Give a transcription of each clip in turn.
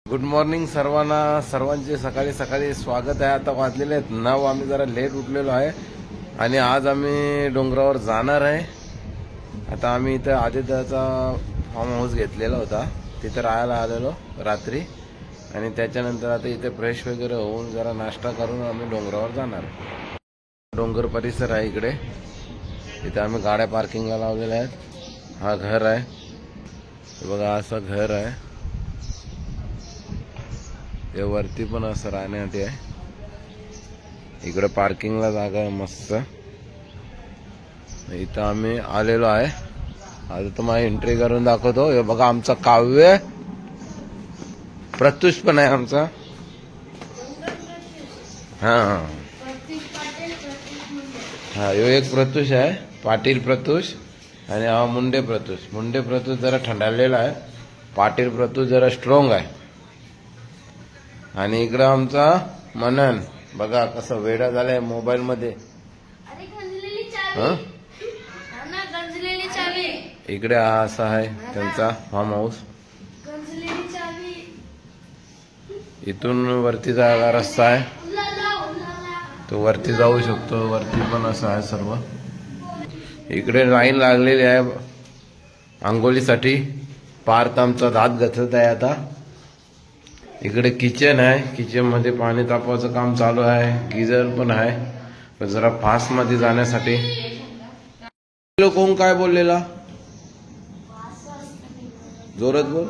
Good morning सर्वांचे सकाळी सकाळी स्वागत आहे। आता वाजलेले आहेत 9। आम्ही जरा लेट उठलेलो आहे आणि आज आम्ही डोंगरावर जाणार आहे। आता आम्ही इथं आदित्यचा फार्म हाऊस घेतलेला होता, तिथे राहायला आलेलो रात्री आणि त्याच्यानंतर आता इथे फ्रेश वगैरे होऊन जरा नाश्ता करून आम्ही डोंगरावर जाणार। डोंगर परिसर आहे इकडे, इथे आम्ही गाड्या पार्किंगला लावलेल्या आहेत। हा घर आहे, बघा असं घर आहे। हे वरती पण असं राहण्यासाठी आहे। इकडे पार्किंगला जागा आहे मस्त। इथं आम्ही आलेलो आहे। आता तुम्हाला एंट्री करून दाखवतो। हे बघा आमचा काव्य, प्रत्युष पण आहे आमचा। हा हा यो एक प्रत्युष आहे, पाटील प्रत्युष, आणि हा मुंडे प्रत्युष। मुंडे प्रत्युष जरा ठंडाळलेला आहे, पाटील प्रत्युष जरा स्ट्रॉंग आहे। आणि इकडं आमचा मनन, बघा कसं वेडा झालाय मोबाईल मध्ये। इकडे हा असा आहे त्यांचा फार्म हाऊस। इथून वरती जायला रस्ता आहे, तो वरती जाऊ शकतो। वरती पण असं आहे सर्व। इकडे लाईन लागलेली आहे आंघोळीसाठी। पार्थ आमचा दात घसरत आहे आता। इकडे किचन आहे, किचन मध्ये पाणी तापवायचं काम चालू आहे। गिझर पण आहे जरा फास्ट मध्ये जाण्यासाठी। कोण काय बोललेला, जोरात बोल।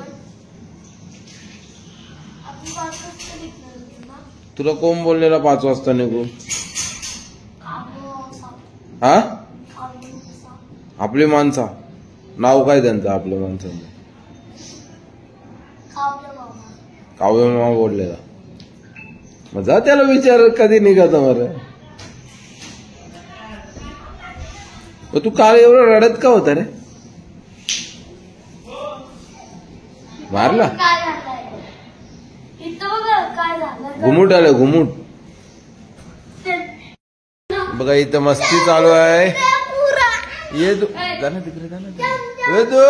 तुला कोण बोललेला 5 वाजता निघू? हा, आपली माणसा, नाव काय त्यांचं आपल्या माणसाचं? काव्य मामा बोललेला। मग जा त्याला विचार कधी निघाता मला। तू काल एवढं रडत का होता रे? मारला घुमुट आलं, घुमुट। बघा इथं मस्ती चालू आहे। ये तू जाना तिकडे, जाना ये तू।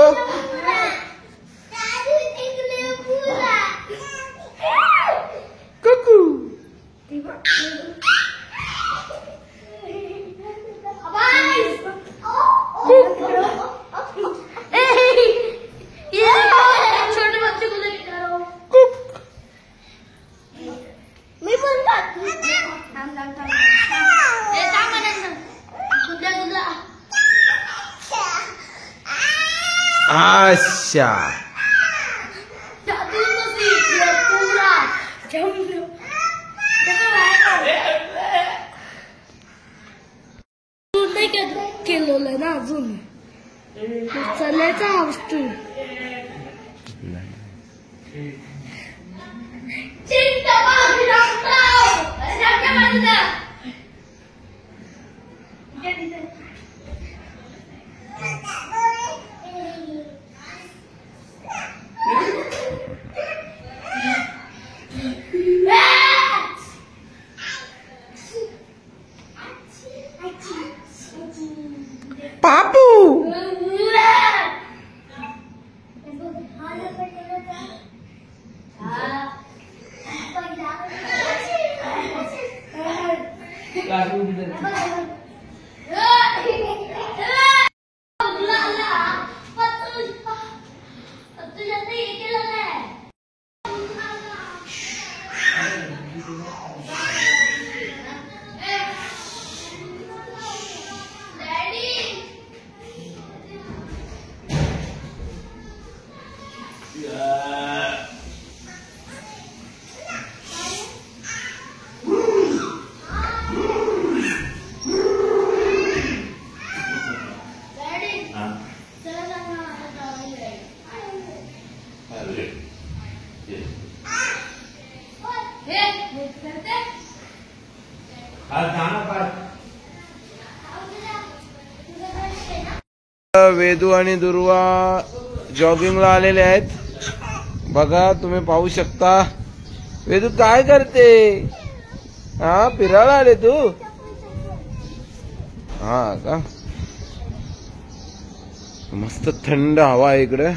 अच्छा केलेलं ना अजून चालायचा वस्तू। पापू वेदू आणि दुर्वा जॉगिंगला आलेले आहेत। बघा तुम्ही पाहू शकता। वेदू काय करते? हा, फिरायला आले तू? हा का, मस्त थंड हवा आहे इकडे,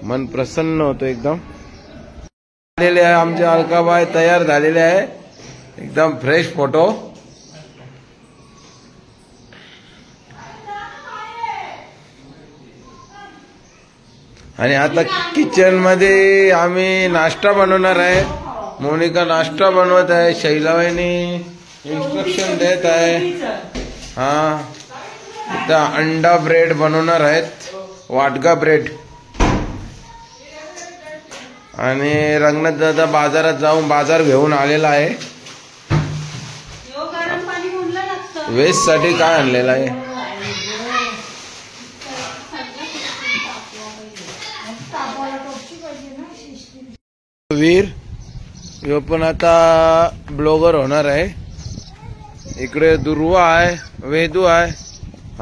मन प्रसन्न होतं एकदम। आलेले आहे आमचे अलकाबाई, तयार झालेले आहे एकदम फ्रेश फोटो. आणि आता किचन मध्ये आम्ही नाश्ता बनवणार आहे. मोनिका नाश्ता बनवत आहे, शैलाबाईंनी इन्स्ट्रक्शन देत आहे. हा आता अंडा ब्रेड बनवणार आहेत, वाटगा ब्रेड. आणि रंगनाथ दादा बाजारात जाऊन बाजार घेऊन आलेला आहे. वेस्ट साठी काय आणलेलं आहे? वीर ह्यो पण आता ब्लॉगर होणार आहे. इकडे दुर्वा आहे, वेदू आहे.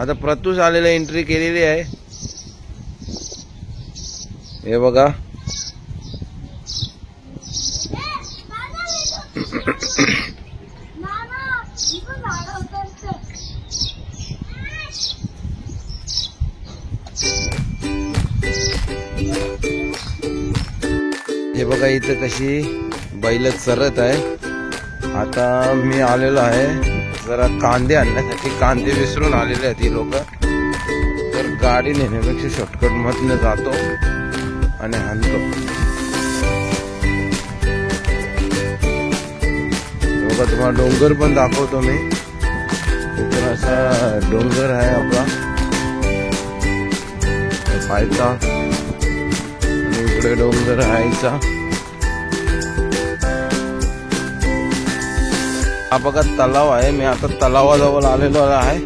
आता प्रत्यूष आलेला एंट्री केलेली आहे. हे बघा हे बघा इथं कशी बैल चरत आहे. आता मी आलेलो आहे जरा कांदे आणण्यासाठी. कांदे विसरून आलेले आहेत ही लोक. तर गाडी नेण्यापेक्षा शॉर्टकट मधनं जातो आणि आणतो. बघा तुम्हाला डोंगर पण दाखवतो मी. इथं असा डोंगर आहे आपला पायचा. इकडे डोंगर हायचा. हा बघा तलाव आहे. मी आता तलावाजवळ आलेलो आहे.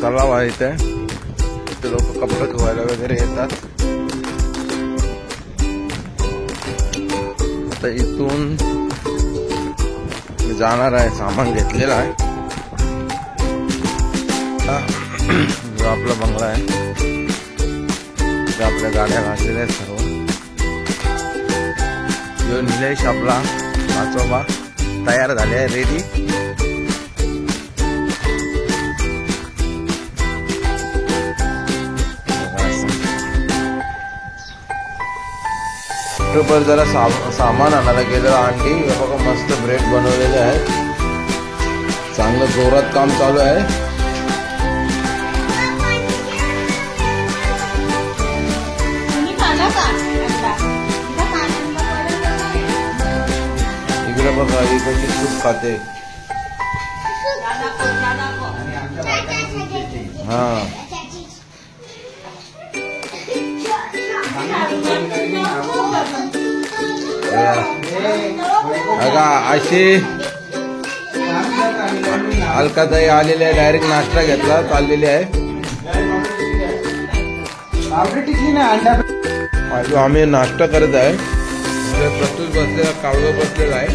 तलाव आहे इथे. इथे लोक कपडे धुवायला वगैरे येतात. आता इथून मी जाणार आहे. सामान घेतलेलं आहे. जो आपला बंगला आहे आपल्या गाड्या घातलेल्या आहेत सर्व. जो निलेश आपला वाचोबा तयार झाले आहे, रेडी. पर जरा सामान आणायला गेलं. अंडी बघा मस्त ब्रेड बनवलेले आहेत. चांगलं जोरात काम चालू आहे. इकडे बघा ही कशी सूप खाते. हा अगा अशी अलकाताई आलेली आहे. डायरेक्ट नाश्ता घेतला, चाललेली आहे. आम्ही नाश्ता करत आहे. प्रत्यूष बसलेला, कावळा बसलेला आहे.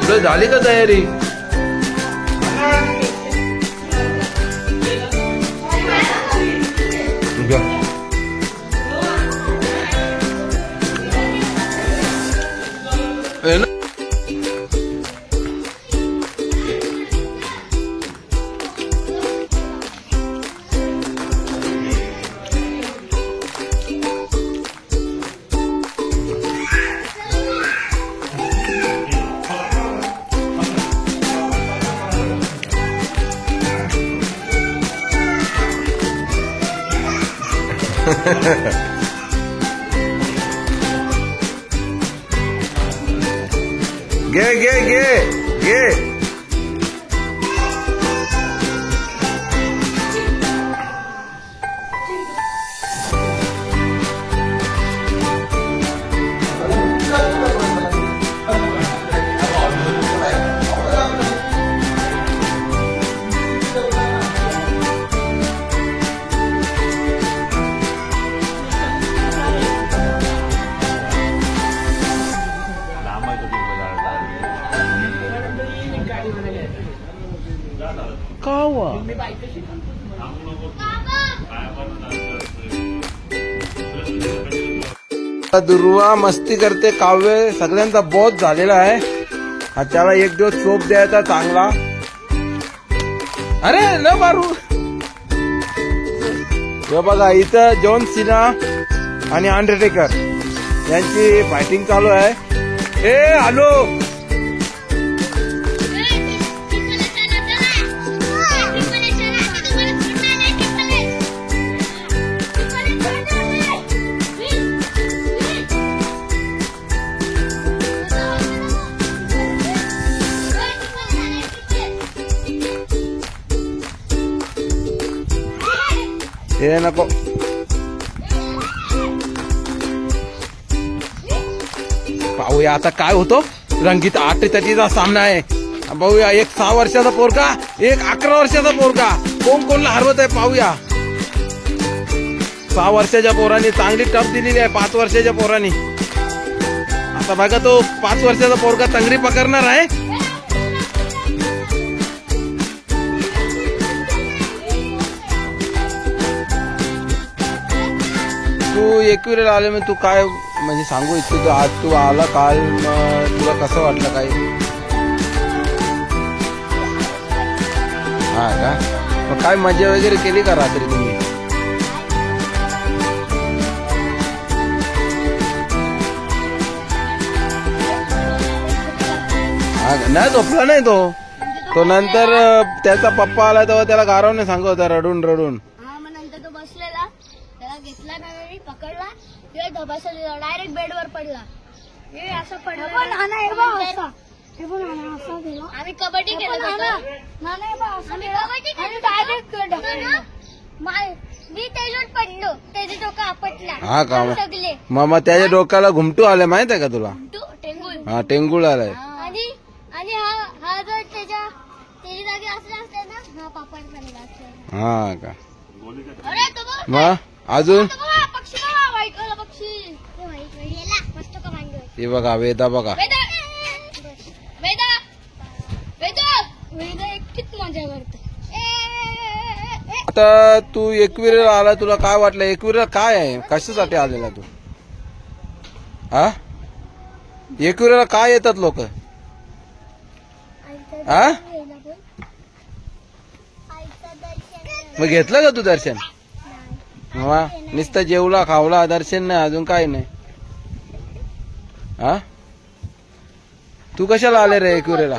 पुढे झाली का तयारी? घे घे घे घे. दुर्वा मस्ती करते. काव्य सगळ्यांचा बहुत झालेला आहे. त्याला एक दिवस चोप द्यायचा चांगला. अरे न मारू. हे बघा इथं जॉन सिना आणि अंडरटेकर यांची फायटिंग चालू आहे. ए आलो. हे नको. पाहूया आता काय होतो. रंगीत 8-3 सामना आहे. पाहूया एक 6 वर्षाचा पोरगा, एक 11 वर्षाचा पोरगा, कोण कोणला हरवत आहे पाहूया. 6 वर्षाच्या पोरांनी चांगली टप दिलेली आहे 5 वर्षाच्या पोरांनी. आता बघा तो 5 वर्षाचा पोरगा तंगडी पकडणार आहे. तू एकविरेला आले मग तू काय म्हणजे सांगू इच्छितो. आज तू आला काल, तुला कसं वाटलं काय. हा का. मग काय मजा वगैरे केली का रात्री तुम्ही. हा नाही झोपला नाही तो नंतर त्याचा पप्पा आला तेव्हा त्याला गारवणे सांगत होता रडून रडून. नंतर तो बसलेला, त्याला घेतला नाही, पकडला, धबासला, डायरेक्ट बेडवर पडला. हे असं पडलं. आम्ही कबड्डी केलं. मी त्याच्यावर पडलो, त्याचे डोकं आपटला. हा का. मग त्याच्या डोक्याला घुमटू आले माहित आहे का तुला. टेंगुळ. हा टेंगुळ आलाय. आणि हा जर त्याच्या जागी असला असता ना, हा पापड पडला असता. हा का. अरे तो बघ. मग अजून पक्षी बघा, व्हाईट वाला पक्षी. मस्त कमांडो. हे बघा वेदा बघा. वेदा एकटीच मजा करतो. आता तू एकविरेला आला, तुला काय वाटलं. एकविरेला काय आहे, कशासाठी आलेला तू. हा एकविरेला काय येतात लोक. हा मग घेतलं का तू दर्शन. वा नुसतं जेवला खावला, दर्शन नाही अजून काय नाही. हा तू कशाला आले रे एकविरेला.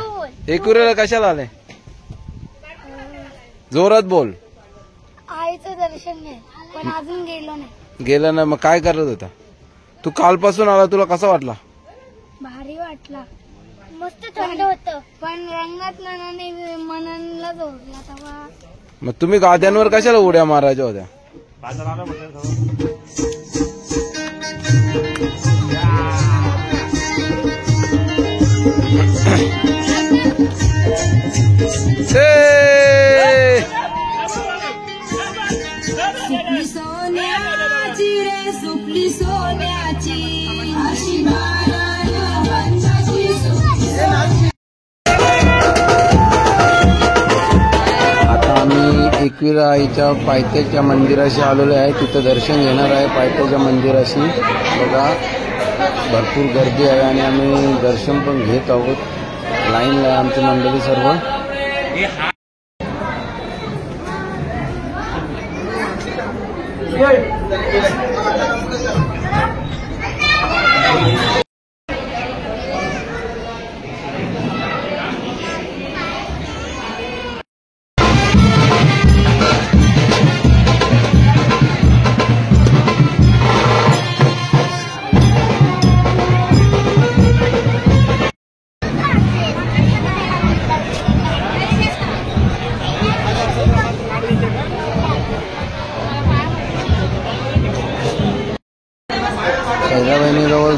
एकविरेला कशाला आले. जोरात बोल. आईचं दर्शन नाही, पण अजून गेलो नाही. गेला ना. मग काय करत होता तू. कालपासून आला, तुला कसा वाटला. भारी वाटला. मस्त थंड होतं, पण रंगात नानाने मनाला जोडला तेव्हा. मग तुम्ही गाद्यांवर कशाला उड्या मारायच्या होत्या. सुपली सोन्याची रे सुपली सोन्याची अशी आता आम्ही एकविरा आईच्या पायथ्याच्या मंदिराशी आलेलो आहे. तिथं दर्शन घेणार आहे पायथ्याच्या मंदिराशी. बघा भरपूर गर्दी आहे आणि आम्ही दर्शन पण घेत आहोत. लाईनला आहे आमची मंडळी सर्व. बहिणीजवळ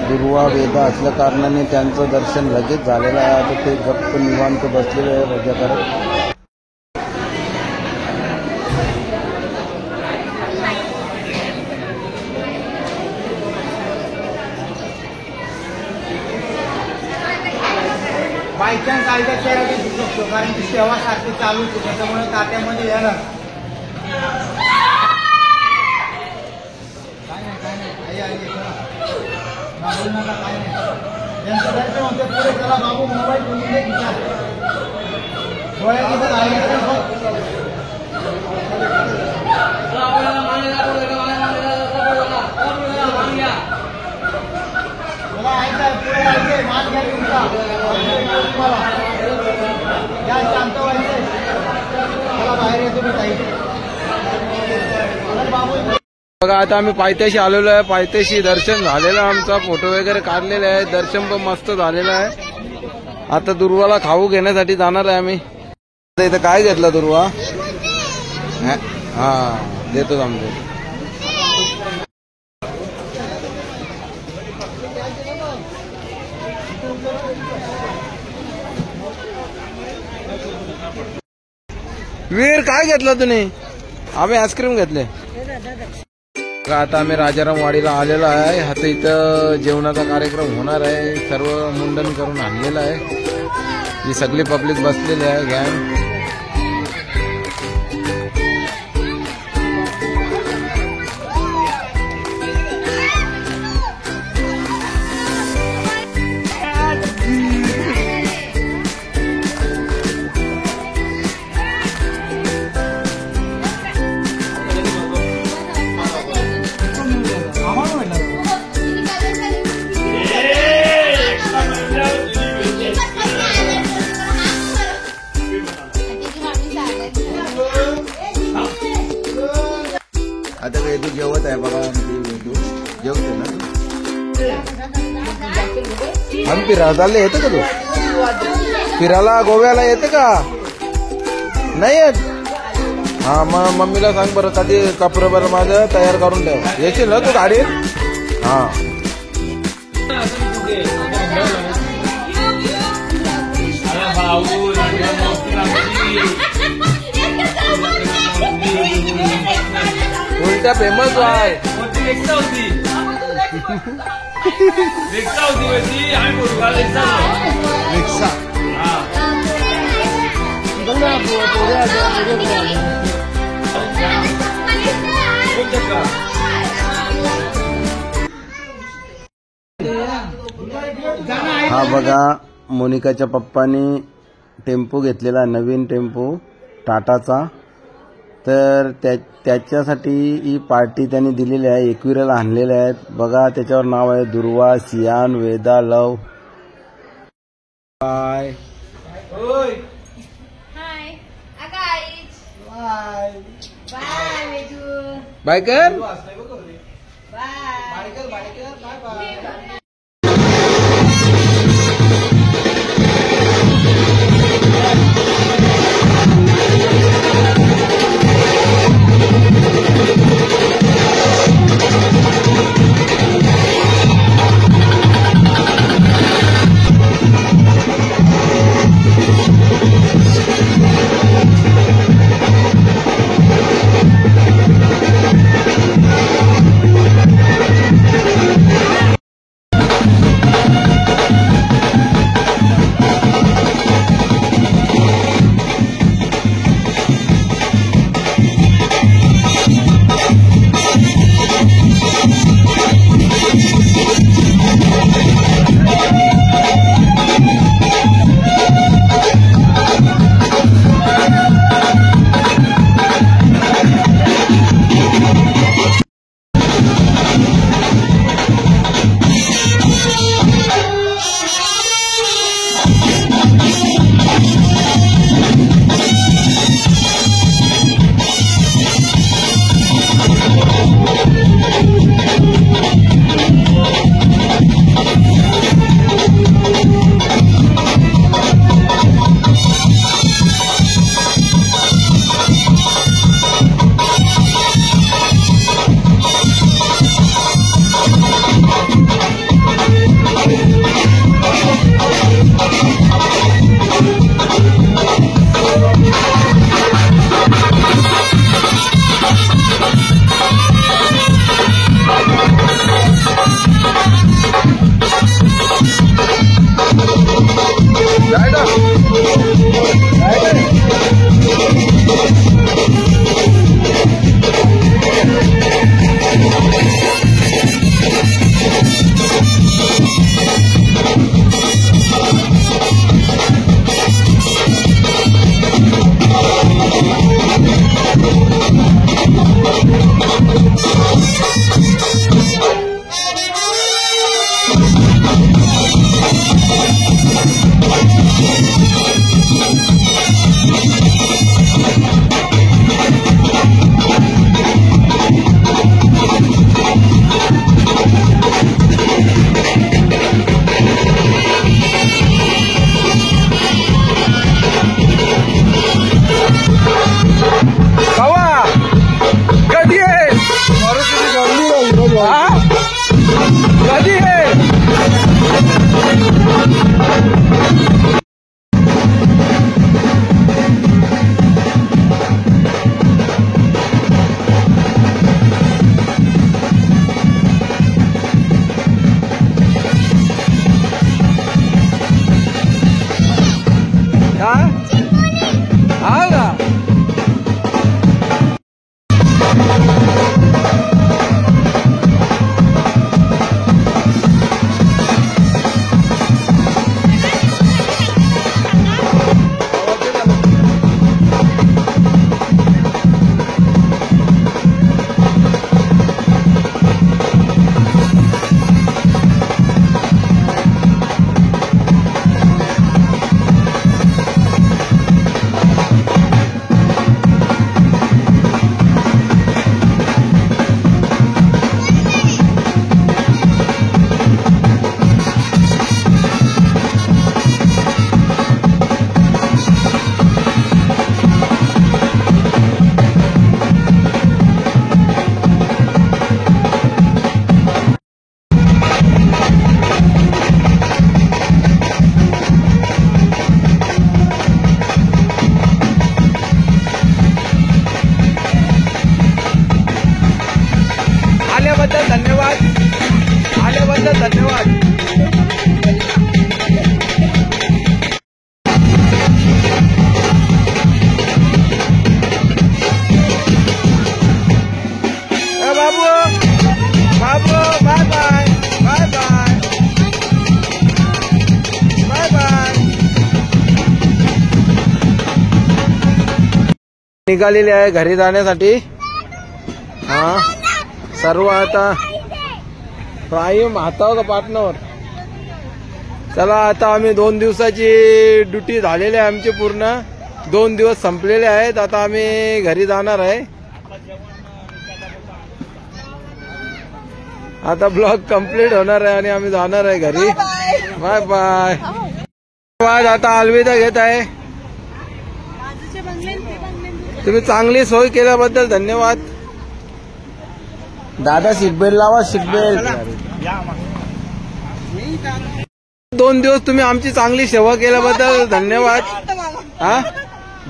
दुर्वा वेदा असल्या कारणाने त्यांचं दर्शन लगेच झालेलं आहे. आता ते गप्प निवांत बसलेले आहे मजा करत. बायचान्स आयच्या चेहरा दिसू शकतो, कारण की सेवा सारखी चालू होती, त्याच्यामुळे तात्यामध्ये यायला काय नाही नका काय नाही. त्यांचं दर्शन होते पुढे. त्याला बाबू मोबाईल घेऊन दे खिशात. डोळ्यात पुढे जायचंय, माल घ्या तुमचा. तुम्हाला या शांत व्हायचंय. मला बाहेर येतो मी ताई. बाबू बघा आता आम्ही पायथ्याशी आलेलो आहे. पायथ्याशी दर्शन झालेलं आहे, आमचा फोटो वगैरे काढलेले आहे, दर्शन पण मस्त झालेलं आहे. आता दुर्वाला खाऊ घेण्यासाठी जाणार आहे आम्ही. इथं काय घेतलं दुर्वा? हा देतो आमचे. वीर काय घेतलं तुम्ही? आम्ही आईस्क्रीम घेतले. आता आम्ही राजाराम वाडीला आलेलो आहे. आता इथं जेवणाचा कार्यक्रम होणार आहे. सर्व मुंडन करून आणलेलं आहे. ही सगळी पब्लिक बसलेली आहे गँग. आता काय तू जेवत आहे बघा. तू जेवते ना? आम्ही फिरायला चालले. येतं का तू फिरायला? गोव्याला येतं का? नाही येत? हा मग मम्मीला सांग बरं कधी कपडे बरं माझं तयार करून ठेव. येशील ना तू गाडीत? हा उलट्या फेमस आहे. रिक्षा हा बघा मोनिकाच्या पप्पानी टेम्पो घेतलेला, नवीन टेम्पो टाटाचा. तर त्याच्यासाठी ही पार्टी त्यांनी दिलेली आहे. एकविराला आणलेल्या आहेत बघा. त्याच्यावर नाव आहे दुर्वा, सियान, वेदा, लव. बाय बाय कर. कधी आहे हा का आल्याबद्दल धन्यवाद. बाबू बाबू bye bye bye bye bye bye. निघालेली आहे घरी जाण्यासाठी. हा सर्व आता प्राईम हातावर का पाटणावर. चला आता आम्ही 2 दिवसाची ड्युटी झालेली आहे आमची पूर्ण. 2 दिवस संपलेले आहेत. आता आम्ही घरी जाणार आहे. आता ब्लॉग कंप्लीट होणार आहे आणि आम्ही जाणार आहे घरी. Bye bye. आता अलविदा घेत आहे. तुम्ही चांगली सोय केल्याबद्दल धन्यवाद. दादा सीटबेल्ट लावा सीटबेल्ट. 2 दिवस तुम्ही आमची चांगली सेवा केल्याबद्दल धन्यवाद. हा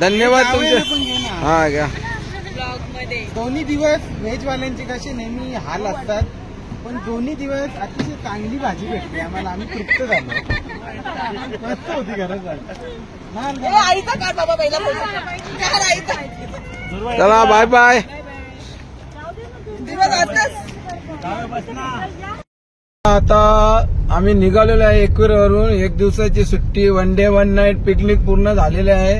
धन्यवाद तुमचे. हा घ्या. दोन्ही दिवस व्हेजवाल्यांचे कसे नेहमी हाल असतात पण दोन्ही दिवस अतिशय चांगली भाजी भेटली आम्हाला. आम्ही तृप्त झालो. मस्त होती खरंच. चला बाय बाय. आता आम्ही निघालेलो आहे एकविरावरून. 1 दिवसाची सुट्टी 1 डे 1 नाईट पिकनिक पूर्ण झालेले आहे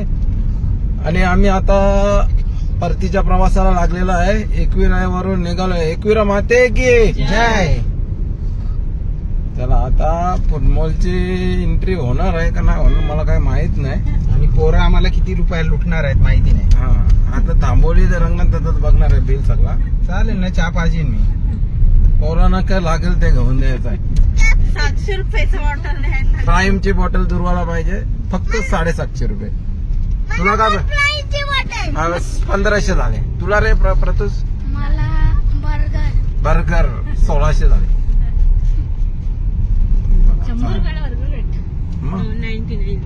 आणि आम्ही आता परतीच्या प्रवासाला लागलेलो आहे. एकविरावरून निघालो. एकविरा माते की जय. चला आता फुटबॉलची एंट्री होणार आहे का नाही होणार मला काही माहित नाही. आणि पोरं आम्हाला किती रुपये लुटणार आहेत माहिती नाही. हा आता थांबवली तर रंगणात बघणार आहे बिल सगळा. चालेल ना चहा पाहिजे मी. पोरांना काय लागेल ते घेऊन द्यायचं आहे. 700 रुपयाचं बॉटल द्यायला. प्राईमची बॉटल दुर्वाला पाहिजे फक्त 750 रुपये. तुला काय 1500 झाले. तुला रे प्रतुष मला बर्गर 1600 झाले. 100 रुपयाला बर्गर भेटतो. 99.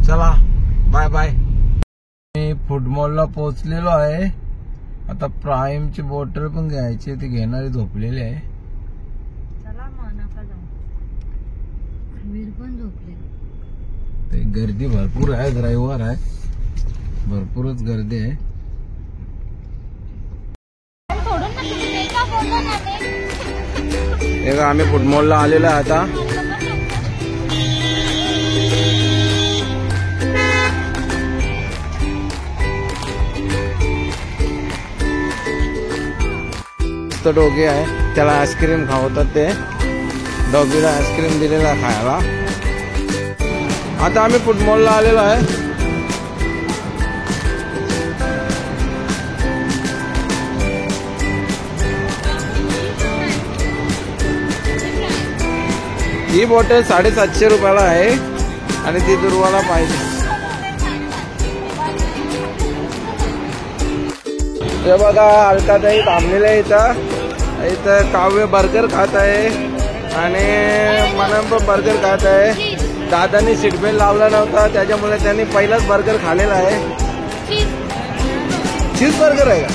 चला बाय बाय. मी फुटबॉलला पोहोचलेलो आहे. आता प्राईमची बॉटल पण घ्यायची. ती घेणारी झोपलेली आहे. चला मग नका जाऊ. वीर पण झोपले. ते गर्दी भरपूर आहे. रविवार आहे भरपूरच गर्दी आहे. हे का आम्ही फुटबॉलला आलेलो आहे आता. डोगे आहे त्याला आईस्क्रीम खावतात. ते डॉगीला आईस्क्रीम दिलेला खायला. आता आम्ही फुटबॉलला आलेलो आहे. ही बॉटल 750 रुपयाला आहे आणि ती दुर्वाला पाहिजे. हे बघा अलकाताई थांबलेल्या इथं. इथं काव्य बर्गर खात आहे आणि मनन पण बर्गर खात आहे. दादानी सीट बेल्ट लावला नव्हता त्याच्यामुळे त्यांनी पहिलाच बर्गर खाल्लेला आहे. चीज बर्गर आहे का?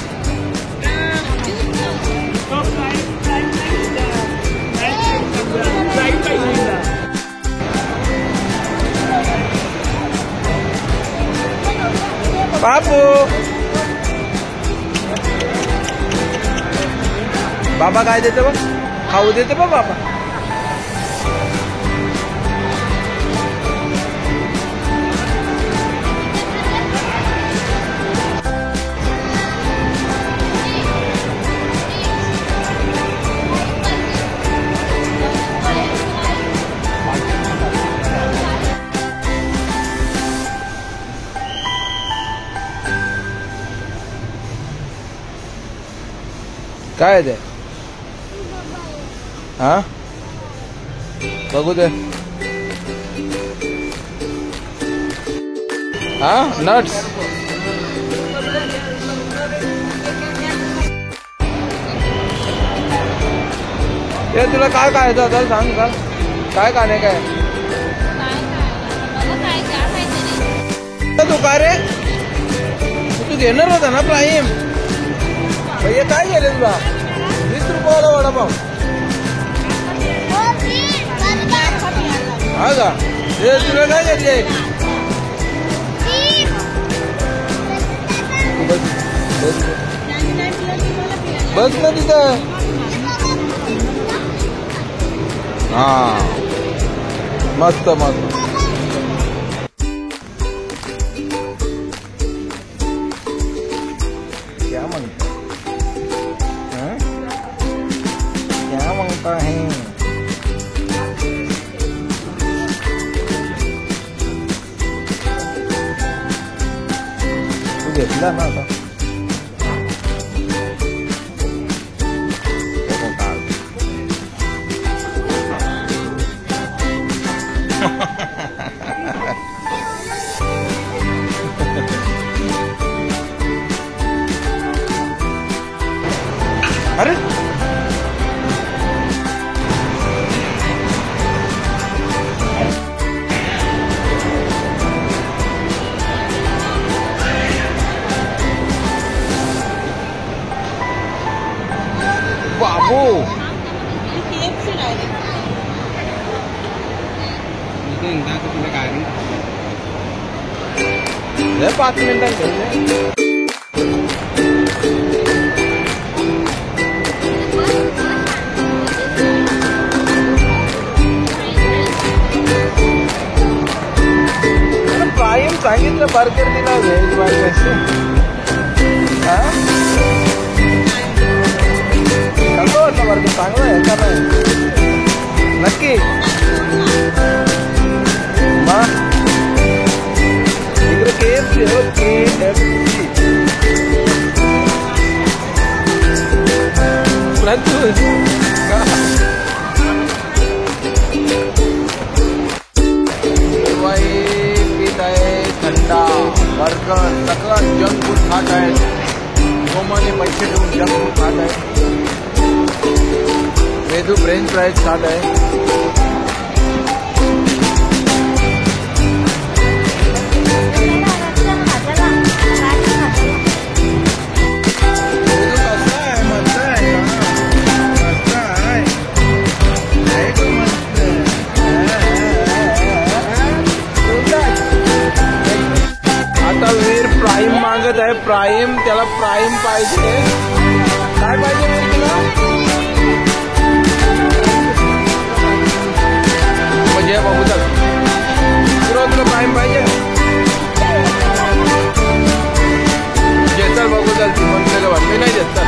बापू बाबा काय देते बघ, खाऊ देते बघ बाबा. काय आहे ते? हा बघू दे. हा नट्स. ते तुला काय खायचं होतं सांग सांग. काय खाणे काय तू काय रे? तू घेणार होता ना प्राईम? भैया काय गेले तुला? 20 रुपयाला वडापाव. हा का? हे तुला काय घेतले? बस ना तिथं. हा मस्त मस्त. क्या म्हणता? क्या म्हणता है? तू घेतला ना आता. अरे बाबू हे 5 मिनिटांत प्राईम सांगितलं बर्गर दिला व्हेज बर्गर. कसं वाटलं बर्गर? चांगलं आहे का नाही? नक्की मग इकडे KFC हो. KFC पीत आहे थंडा. बर्गर सगळं जंक फूड खात आहेत. गोमाने पैसे देऊन जंक फूड खात आहे. वेदू फ्रेंच फ्राईज खात आहे. आता वीर प्राईम मागत आहे. प्राईम त्याला प्राईम पाहिजे. काय पाहिजे वीर तुला? म्हणजे बघू चल तुला प्राईम पाहिजे. चल बघू चल ती म्हणते का वाटते नाही देत. चल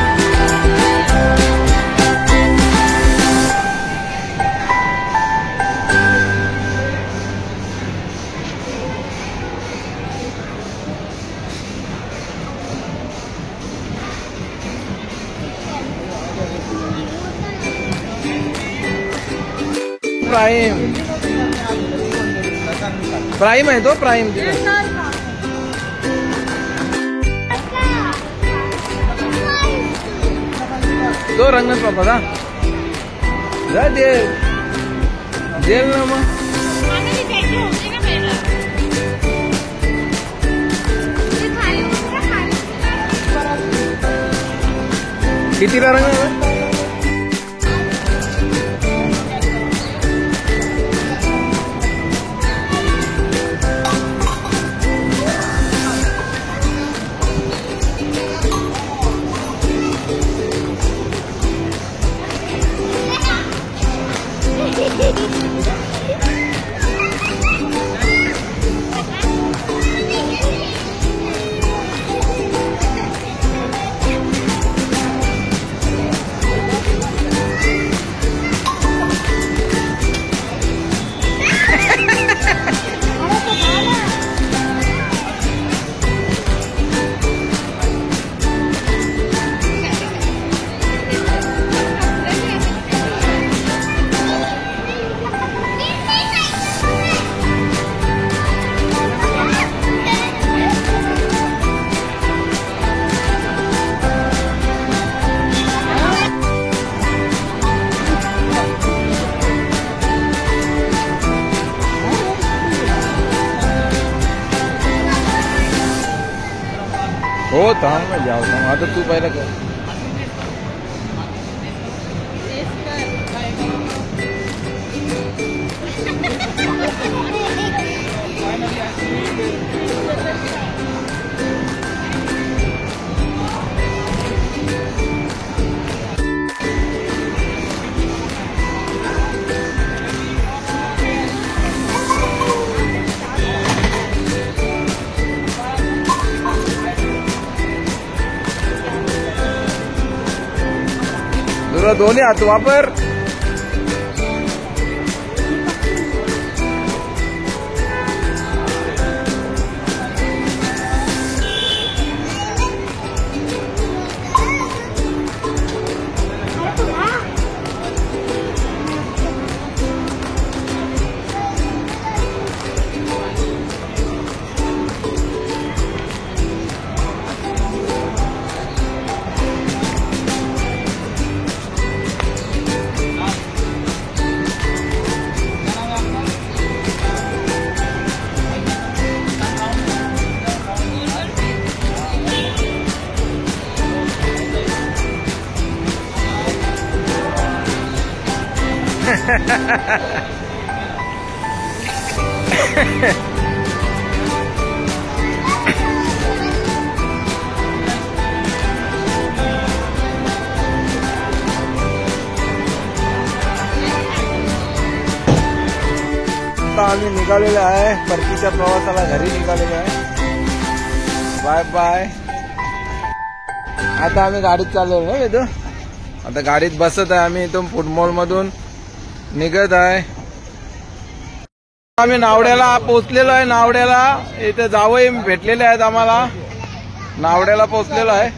प्राईम प्राईम आहे तो. प्राईम दिला तो रंगत बाबा जा जा देल ना मग आता ती भेटली होती ना पहिला. ते खाली उतरा, खाली उतरा. कितीला रंग हो थांब ना जाऊ थांब आता तू पहिला कर तुला दोन्ही हात वापर आम्ही निघालेलो आहे परतीच्या प्रवासाला घरी निघालेलो आहे बाय बाय आता आम्ही गाडीत चाललो ना वेदू आता गाडीत बसत आहे आम्ही इथून फूड मॉल मधून निघत आहे आम्ही नावड्याला पोहोचलेलो आहे नावड्याला इथे जावई भेटलेले आहेत आम्हाला नावड्याला पोहोचलेलो आहे